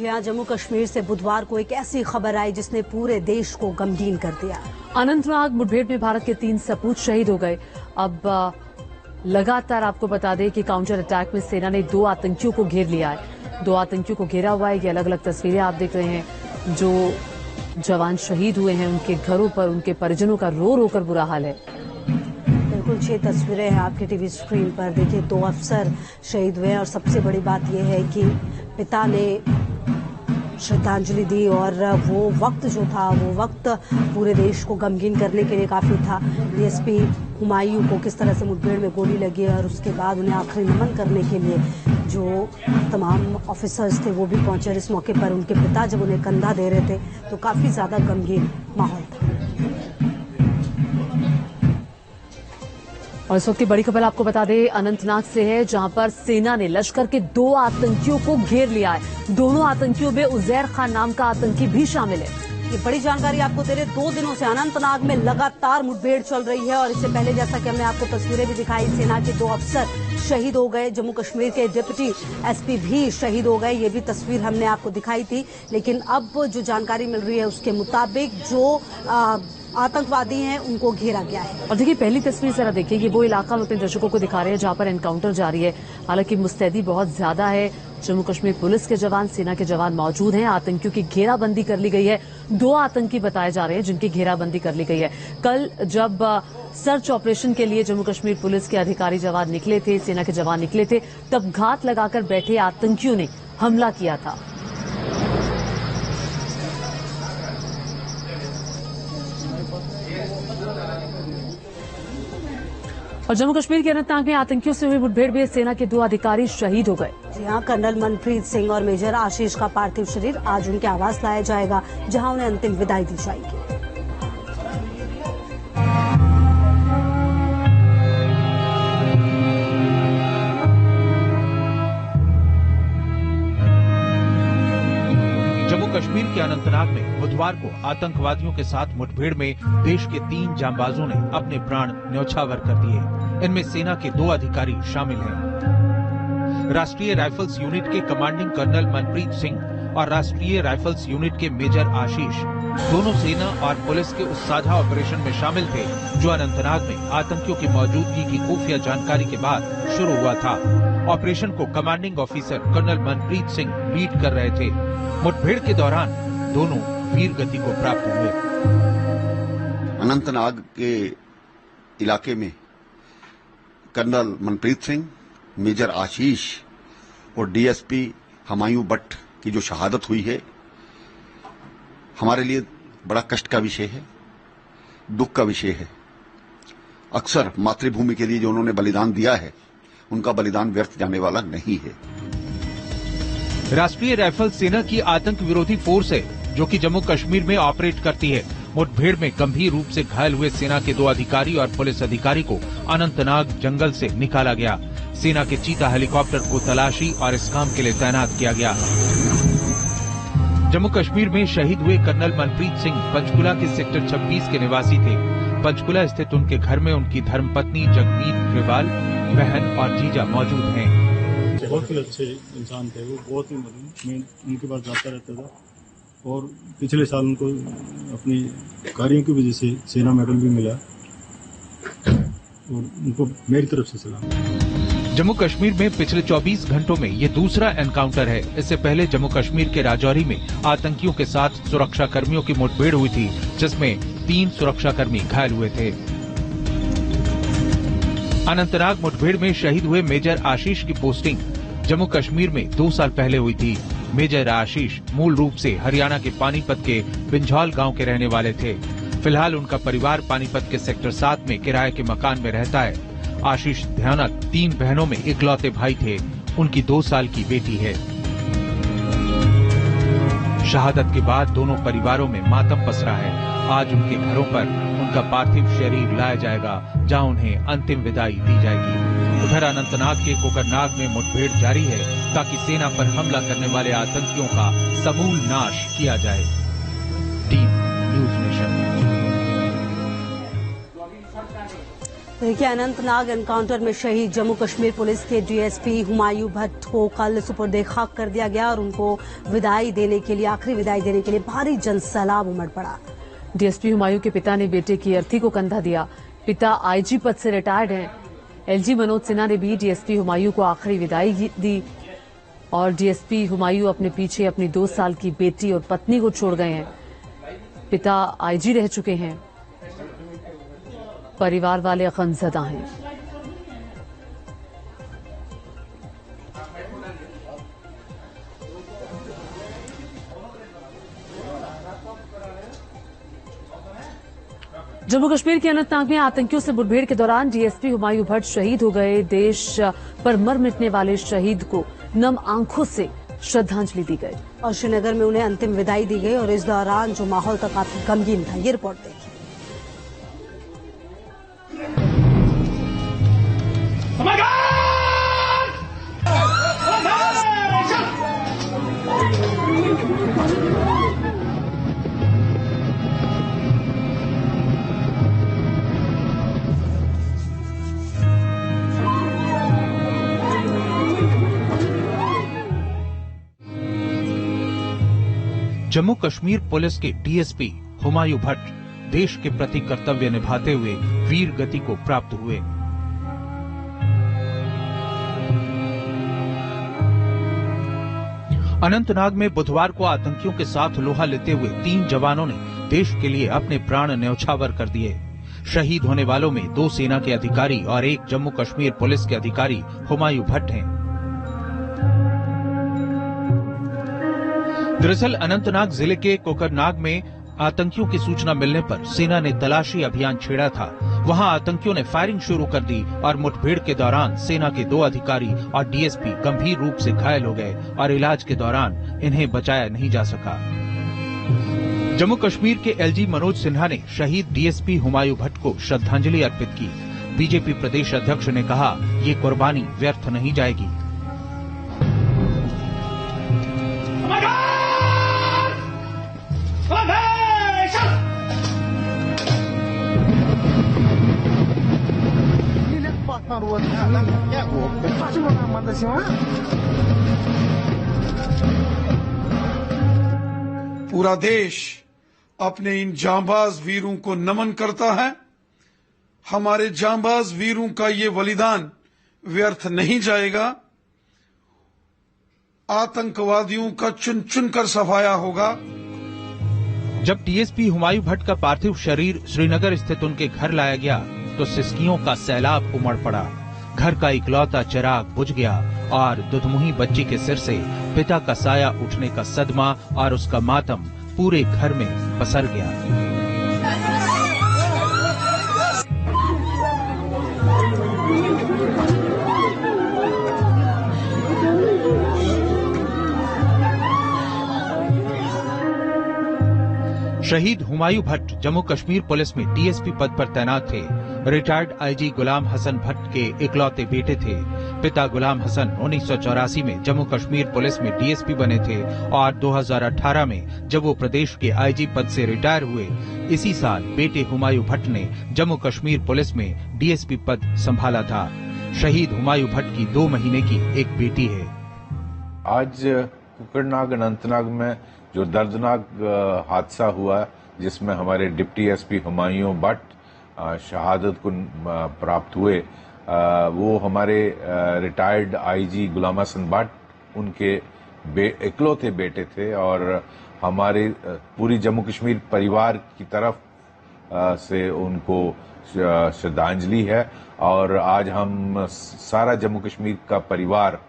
जी हाँ, जम्मू कश्मीर से बुधवार को एक ऐसी खबर आई जिसने पूरे देश को गमगीन कर दिया। अनंतनाग मुठभेड़ में भारत के 3 सपूत शहीद हो गए। अब लगातार आपको बता दें कि काउंटर अटैक में सेना ने 2 आतंकियों को घेर लिया है। 2 आतंकियों को घेरा हुआ है। ये अलग अलग तस्वीरें आप देख रहे हैं। जो जवान शहीद हुए हैं उनके घरों पर उनके परिजनों का रो रो कर बुरा हाल है। बिल्कुल 6 तस्वीरें हैं आपके टीवी स्क्रीन पर। देखिए 2 अफसर शहीद हुए हैं और सबसे बड़ी बात यह है कि पिता ने श्रद्धांजलि दी और वो वक्त जो था वो वक्त पूरे देश को गमगीन करने के लिए काफी था। डीएसपी हुमायूं को किस तरह से मुठभेड़ में गोली लगी और उसके बाद उन्हें आखिरी नमन करने के लिए जो तमाम ऑफिसर्स थे वो भी पहुंचे और इस मौके पर उनके पिता जब उन्हें कंधा दे रहे थे तो काफी ज्यादा गमगीन माहौल था। और इस वक्त की बड़ी खबर आपको बता दें अनंतनाग से है, जहां पर सेना ने लश्कर के 2 आतंकियों को घेर लिया है। दोनों आतंकियों में उजैर खान नाम का आतंकी भी शामिल है। ये बड़ी जानकारी आपको दे रहे। 2 दिनों से अनंतनाग में लगातार मुठभेड़ चल रही है और इससे पहले जैसा कि हमने आपको तस्वीरें भी दिखाई, सेना के 2 अफसर शहीद हो गए। जम्मू कश्मीर के डिप्टी एसपी भी शहीद हो गए। ये भी तस्वीर हमने आपको दिखाई थी। लेकिन अब जो जानकारी मिल रही है उसके मुताबिक जो आतंकवादी हैं उनको घेरा गया है। और देखिए पहली तस्वीर जरा देखिए, ये वो इलाका हम अपने दर्शकों को दिखा रहे हैं जहां पर एनकाउंटर जारी है। हालांकि मुस्तैदी बहुत ज्यादा है। जम्मू कश्मीर पुलिस के जवान, सेना के जवान मौजूद हैं। आतंकियों की घेराबंदी कर ली गई है। 2 आतंकी बताए जा रहे हैं जिनकी घेराबंदी कर ली गई है। कल जब सर्च ऑपरेशन के लिए जम्मू कश्मीर पुलिस के अधिकारी जवान निकले थे, सेना के जवान निकले थे, तब घात लगाकर बैठे आतंकियों ने हमला किया था। और जम्मू कश्मीर के अनंतनाग में आतंकियों से हुई मुठभेड़ में सेना के 2 अधिकारी शहीद हो गए। जी हाँ, कर्नल मनप्रीत सिंह और मेजर आशीष का पार्थिव शरीर आज उनके आवास लाया जाएगा, जहां उन्हें अंतिम विदाई दी जाएगी। जम्मू कश्मीर के अनंतनाग में बुधवार को आतंकवादियों के साथ मुठभेड़ में देश के 3 जांबाजों ने अपने प्राण न्यौछावर कर दिए। इनमें सेना के 2 अधिकारी शामिल हैं। राष्ट्रीय राइफल्स यूनिट के कमांडिंग कर्नल मनप्रीत सिंह और राष्ट्रीय राइफल्स यूनिट के मेजर आशीष दोनों सेना और पुलिस के उस साझा ऑपरेशन में शामिल थे जो अनंतनाग में आतंकियों की मौजूदगी की खुफिया जानकारी के बाद शुरू हुआ था। ऑपरेशन को commanding officer colonel Manpreet Singh lead कर रहे थे। मुठभेड़ के दौरान दोनों वीर गति को प्राप्त हुए। अनंतनाग के इलाके में कर्नल मनप्रीत सिंह, मेजर आशीष और डीएसपी हुमायूं भट्ट की जो शहादत हुई है हमारे लिए बड़ा कष्ट का विषय है, दुख का विषय है। अक्सर मातृभूमि के लिए जो उन्होंने बलिदान दिया है उनका बलिदान व्यर्थ जाने वाला नहीं है। राष्ट्रीय राइफल सेना की आतंक विरोधी फोर्स है जो कि जम्मू कश्मीर में ऑपरेट करती है। मुठभेड़ में गंभीर रूप से घायल हुए सेना के 2 अधिकारी और पुलिस अधिकारी को अनंतनाग जंगल से निकाला गया। सेना के चीता हेलीकॉप्टर को तलाशी और इस काम के लिए तैनात किया गया। जम्मू कश्मीर में शहीद हुए कर्नल मनप्रीत सिंह पंचकुला के सेक्टर 26 के निवासी थे। पंचकुला स्थित उनके घर में उनकी धर्मपत्नी जगमीत ग्रेवाल, बहन और जीजा मौजूद हैं। बहुत ही अच्छे इंसान थे वो, बहुत ही मैं उनके पास जाता रहता था और पिछले साल उनको अपनी कार्यों की वजह से सेना मेडल भी मिला और उनको मेरी तरफ से सलाम। जम्मू कश्मीर में पिछले 24 घंटों में ये दूसरा एनकाउंटर है। इससे पहले जम्मू कश्मीर के राजौरी में आतंकियों के साथ सुरक्षा कर्मियों की मुठभेड़ हुई थी जिसमें 3 सुरक्षाकर्मी घायल हुए थे। अनंतनाग मुठभेड़ में शहीद हुए मेजर आशीष की पोस्टिंग जम्मू कश्मीर में 2 साल पहले हुई थी। मेजर आशीष मूल रूप से हरियाणा के पानीपत के बिंझौल गांव के रहने वाले थे। फिलहाल उनका परिवार पानीपत के सेक्टर 7 में किराए के मकान में रहता है। आशीष ध्यानक 3 बहनों में इकलौते भाई थे। उनकी 2 साल की बेटी है। शहादत के बाद दोनों परिवारों में मातम पसरा है। आज उनके घरों पर उनका पार्थिव शरीर लाया जाएगा जहां उन्हें अंतिम विदाई दी जाएगी। उधर अनंतनाग के कोकरनाग में मुठभेड़ जारी है ताकि सेना पर हमला करने वाले आतंकियों का समूल नाश किया जाए। Team news nation. देखिए, अनंतनाग एनकाउंटर में शहीद जम्मू कश्मीर पुलिस के डीएसपी हुमायूं भट्ट को कल सुपुर्द खाक कर दिया गया और उनको विदाई देने के लिए, आखिरी विदाई देने के लिए भारी जनसैलाब उमड़ पड़ा। डीएसपी हुमायूं के पिता ने बेटे की अर्थी को कंधा दिया। पिता आईजी पद से रिटायर्ड हैं। एलजी मनोज सिन्हा ने भी डीएसपी हुमायूं को आखिरी विदाई दी और डीएसपी हुमायूं अपने पीछे अपनी 2 साल की बेटी और पत्नी को छोड़ गए हैं। पिता आईजी रह चुके हैं। परिवार वाले गमज़दा हैं। जम्मू कश्मीर के अनंतनाग में आतंकियों से मुठभेड़ के दौरान डीएसपी हुमायूं भट्ट शहीद हो गए। देश पर मर मिटने वाले शहीद को नम आंखों से श्रद्धांजलि दी गई और श्रीनगर में उन्हें अंतिम विदाई दी गई और इस दौरान जो माहौल था काफी गमगीन था। ये रिपोर्ट देखिए। जम्मू कश्मीर पुलिस के डीएसपी हुमायूं भट्ट देश के प्रति कर्तव्य निभाते हुए वीर गति को प्राप्त हुए। अनंतनाग में बुधवार को आतंकियों के साथ लोहा लेते हुए 3 जवानों ने देश के लिए अपने प्राण न्यौछावर कर दिए। शहीद होने वालों में 2 सेना के अधिकारी और 1 जम्मू कश्मीर पुलिस के अधिकारी हुमायूं भट्ट हैं। दरअसल अनंतनाग जिले के कोकरनाग में आतंकियों की सूचना मिलने पर सेना ने तलाशी अभियान छेड़ा था। वहां आतंकियों ने फायरिंग शुरू कर दी और मुठभेड़ के दौरान सेना के 2 अधिकारी और डीएसपी गंभीर रूप से घायल हो गए और इलाज के दौरान इन्हें बचाया नहीं जा सका। जम्मू कश्मीर के एलजी मनोज सिन्हा ने शहीद डीएसपी हुमायूं भट्ट को श्रद्धांजलि अर्पित की। बीजेपी प्रदेश अध्यक्ष ने कहा, ये कुर्बानी व्यर्थ नहीं जाएगी। पूरा देश अपने इन जांबाज वीरों को नमन करता है। हमारे जांबाज वीरों का ये बलिदान व्यर्थ नहीं जाएगा। आतंकवादियों का चुन चुन कर सफाया होगा। जब डीएसपी हुमायूं भट्ट का पार्थिव शरीर श्रीनगर स्थित उनके घर लाया गया तो सिसकियों का सैलाब उमड़ पड़ा। घर का इकलौता चिराग बुझ गया और दुधमुही बच्ची के सिर से पिता का साया उठने का सदमा और उसका मातम पूरे घर में पसर गया। शहीद हुमायूं भट्ट जम्मू कश्मीर पुलिस में डीएसपी पद पर तैनात थे। रिटायर्ड आईजी गुलाम हसन भट्ट के इकलौते बेटे थे। पिता गुलाम हसन 1984 में जम्मू कश्मीर पुलिस में डीएसपी बने थे और 2018 में जब वो प्रदेश के आईजी पद से रिटायर हुए, इसी साल बेटे हुमायूं भट्ट ने जम्मू कश्मीर पुलिस में डीएसपी पद संभाला था। शहीद हुमायूं भट्ट की 2 महीने की एक बेटी है। आज कोकरनाग अनंतनाग में जो दर्दनाक हादसा हुआ, जिसमें हमारे डिप्टी एसपी हुमायूं भट्ट शहादत को प्राप्त हुए, वो हमारे रिटायर्ड आईजी गुलाम हसन भट्ट उनके इकलौते बेटे थे और हमारे पूरी जम्मू कश्मीर परिवार की तरफ से उनको श्रद्धांजलि है। और आज हम सारा जम्मू कश्मीर का परिवार,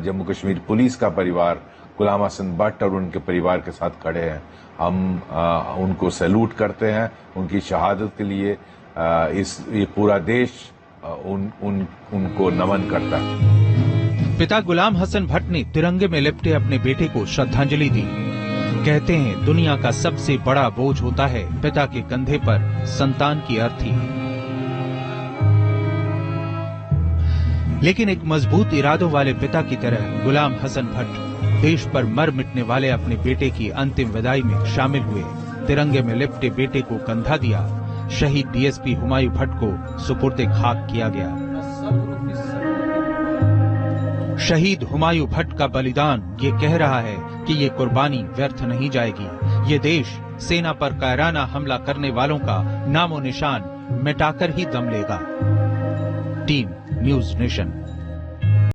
जम्मू कश्मीर पुलिस का परिवार गुलाम हसन भट्ट और उनके परिवार के साथ खड़े हैं। हम उनको सैल्यूट करते हैं उनकी शहादत के लिए। ये पूरा देश उनको नमन करता है। पिता गुलाम हसन भट्ट ने तिरंगे में लिपटे अपने बेटे को श्रद्धांजलि दी। कहते हैं, दुनिया का सबसे बड़ा बोझ होता है पिता के कंधे पर संतान की अर्थी। लेकिन एक मजबूत इरादों वाले पिता की तरह गुलाम हसन भट्ट देश पर मर मिटने वाले अपने बेटे की अंतिम विदाई में शामिल हुए। तिरंगे में लिपटे बेटे को कंधा दिया। शहीद डीएसपी हुमायूं भट्ट को सुपुर्द खाक किया गया। शहीद हुमायूं भट्ट का बलिदान ये कह रहा है कि ये कुर्बानी व्यर्थ नहीं जाएगी। ये देश सेना पर कायराना हमला करने वालों का नामो निशान मिटाकर ही दम लेगा। Team news nation.